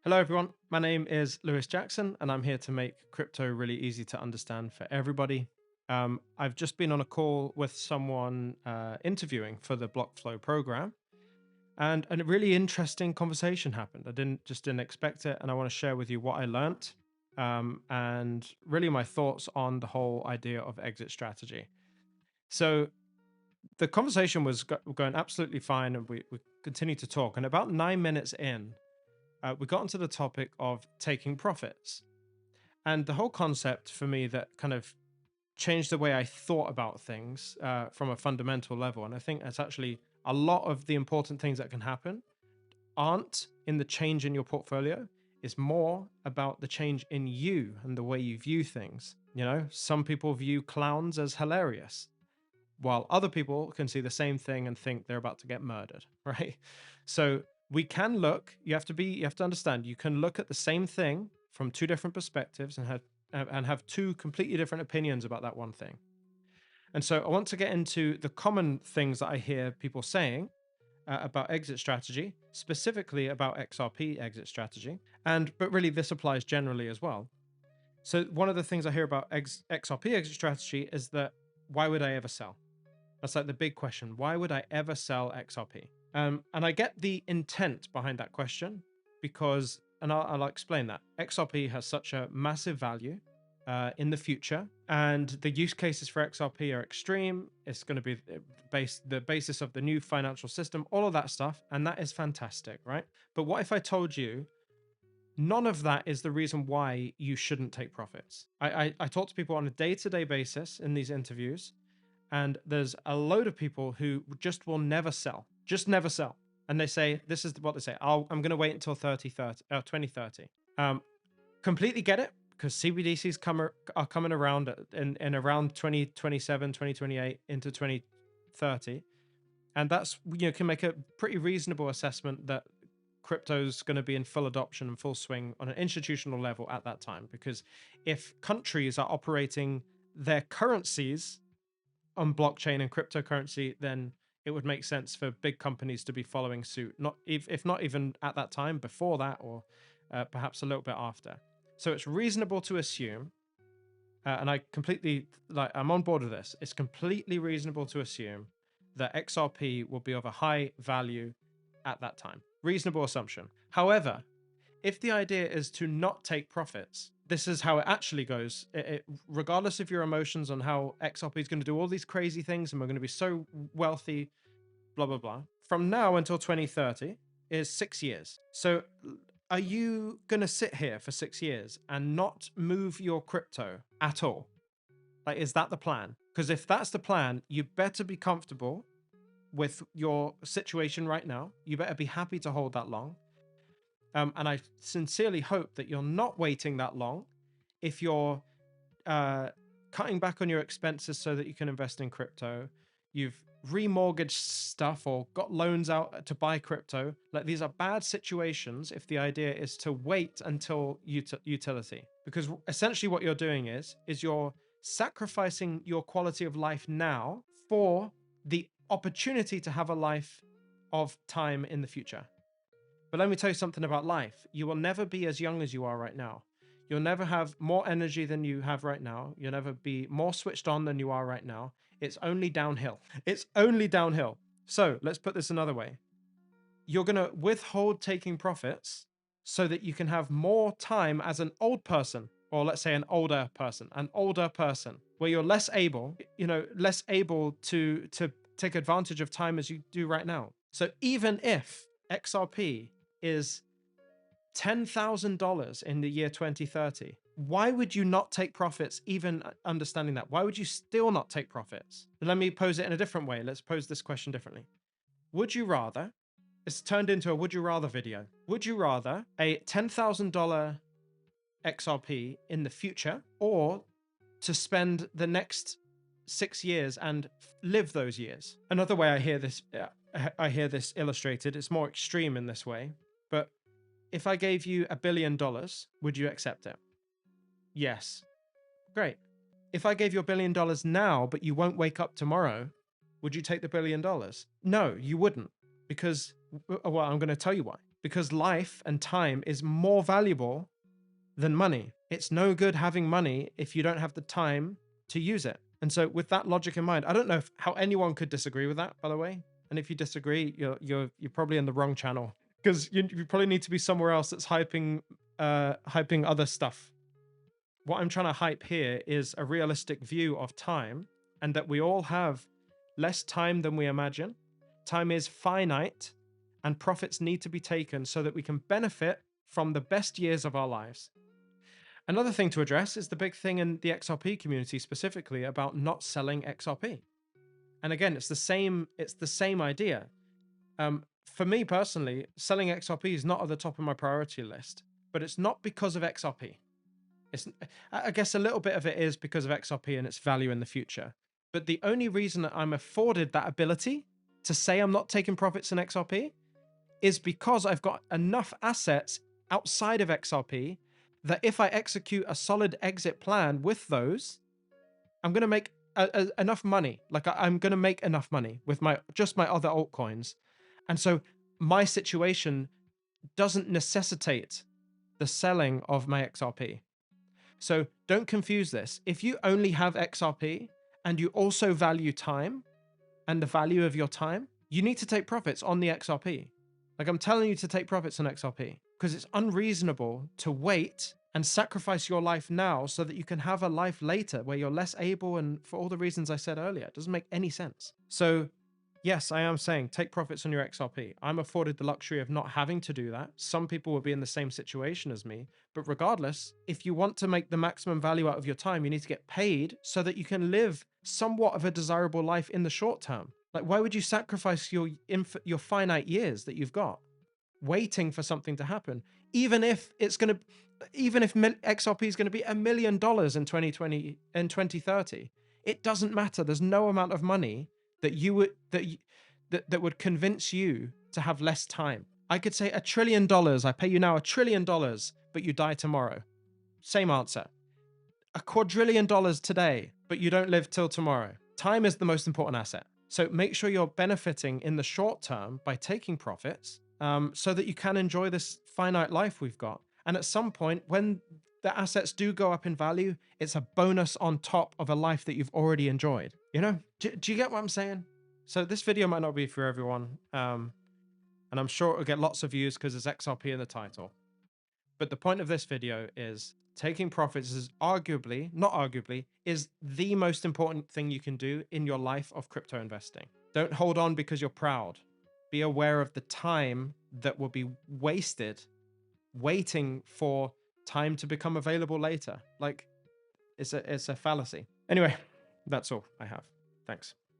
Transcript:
Hello, everyone. My name is Lewis Jackson, and I'm here to make crypto really easy to understand for everybody. I've just been on a call with someone interviewing for the BlockFlow program, and a really interesting conversation happened. I didn't expect it, and I want to share with you what I learnt and really my thoughts on the whole idea of exit strategy. So the conversation was going absolutely fine, and we continued to talk. And about 9 minutes in, we got onto the topic of taking profits. And the whole concept for me that kind of changed the way I thought about things from a fundamental level. And I think that's actually a lot of the important things that can happen aren't in the change in your portfolio. It's more about the change in you and the way you view things. Some people view clowns as hilarious, while other people can see the same thing and think they're about to get murdered, right? So we can look, you have to understand, you can look at the same thing from two different perspectives and have two completely different opinions about that one thing. And so I want to get into the common things that I hear people saying about exit strategy, specifically about XRP exit strategy. But really this applies generally as well. So one of the things I hear about XRP exit strategy is that why would I ever sell? That's like the big question. Why would I ever sell XRP? And I get the intent behind that question because, and I'll explain that. XRP has such a massive value in the future, and the use cases for XRP are extreme. It's going to be the basis of the new financial system, all of that stuff, and that is fantastic, right? But what if I told you none of that is the reason why you shouldn't take profits? I talk to people on a day-to-day basis in these interviews, and there's a load of people who just will never sell, just never sell. And they say, this is what they say, I'm going to wait until 2030. Completely get it, because CBDCs are coming around in around 2027, 2028 into 2030. And that's, can make a pretty reasonable assessment that crypto's going to be in full adoption and full swing on an institutional level at that time. Because if countries are operating their currencies on blockchain and cryptocurrency, then it would make sense for big companies to be following suit, not if not even at that time, before that, or perhaps a little bit after. So it's reasonable to assume, and I'm on board with this. It's completely reasonable to assume that XRP will be of a high value at that time. Reasonable assumption. However, if the idea is to not take profits, this is how it actually goes. Regardless of your emotions on how XRP is going to do all these crazy things and we're going to be so wealthy, blah, blah, blah. From now until 2030 is 6 years. So are you going to sit here for 6 years and not move your crypto at all? Like, is that the plan? Because if that's the plan, you better be comfortable with your situation right now. You better be happy to hold that long. And I sincerely hope that you're not waiting that long if you're cutting back on your expenses so that you can invest in crypto. You've remortgaged stuff or got loans out to buy crypto. Like, these are bad situations if the idea is to wait until utility. Because essentially what you're doing is you're sacrificing your quality of life now for the opportunity to have a life of time in the future. But let me tell you something about life. You will never be as young as you are right now. You'll never have more energy than you have right now. You'll never be more switched on than you are right now. It's only downhill. It's only downhill. So let's put this another way. You're going to withhold taking profits so that you can have more time as an old person, or let's say an older person, where you're less able to take advantage of time as you do right now. So even if XRP is $10,000 in the year 2030, why would you not take profits, even understanding that? Why would you still not take profits? Let me pose it in a different way. Let's pose this question differently. Would you rather, it's turned into a would you rather video, would you rather a $10,000 XRP in the future, or to spend the next 6 years and live those years? Another way I hear this illustrated, it's more extreme in this way, but if I gave you $1 billion, would you accept it? Yes. Great. If I gave you $1 billion now, but you won't wake up tomorrow, would you take the $1 billion? No, you wouldn't. Because, well, I'm going to tell you why. because life and time is more valuable than money. It's no good having money if you don't have the time to use it. And so with that logic in mind, I don't know how anyone could disagree with that, by the way. And if you disagree, you're probably in the wrong channel, because you probably need to be somewhere else that's hyping other stuff. What I'm trying to hype here is a realistic view of time, and that we all have less time than we imagine. Time is finite, and profits need to be taken so that we can benefit from the best years of our lives. Another thing to address is the big thing in the XRP community specifically about not selling XRP. And again, it's the same idea. For me personally, selling XRP is not at the top of my priority list, but it's not because of XRP. I guess a little bit of it is because of XRP and its value in the future. But the only reason that I'm afforded that ability to say I'm not taking profits in XRP is because I've got enough assets outside of XRP that if I execute a solid exit plan with those, I'm going to make enough money. Like I'm going to make enough money with just my other altcoins. And so my situation doesn't necessitate the selling of my XRP. So don't confuse this. If you only have XRP and you also value time and the value of your time, you need to take profits on the XRP. Like I'm telling you to take profits on XRP, because it's unreasonable to wait and sacrifice your life now so that you can have a life later where you're less able, and for all the reasons I said earlier. It doesn't make any sense. So yes, I am saying take profits on your XRP. I'm afforded the luxury of not having to do that. Some people will be in the same situation as me. But regardless, if you want to make the maximum value out of your time, you need to get paid so that you can live somewhat of a desirable life in the short term. Like, why would you sacrifice your finite years that you've got waiting for something to happen? Even if XRP is going to be $1 million in 2020 and 2030, it doesn't matter. There's no amount of money that would convince you to have less time. I could say $1 trillion. I pay you now $1 trillion, but you die tomorrow. Same answer. $2 quadrillion today, but you don't live till tomorrow. Time is the most important asset. So make sure you're benefiting in the short term by taking profits, so that you can enjoy this finite life we've got. And at some point, when the assets do go up in value, it's a bonus on top of a life that you've already enjoyed. You know, do you get what I'm saying? So this video might not be for everyone, and I'm sure it'll get lots of views because there's XRP in the title. But the point of this video is taking profits is not arguably, is the most important thing you can do in your life of crypto investing. Don't hold on because you're proud. Be aware of the time that will be wasted waiting for time to become available later. Like, it's a fallacy. Anyway, that's all I have. Thanks.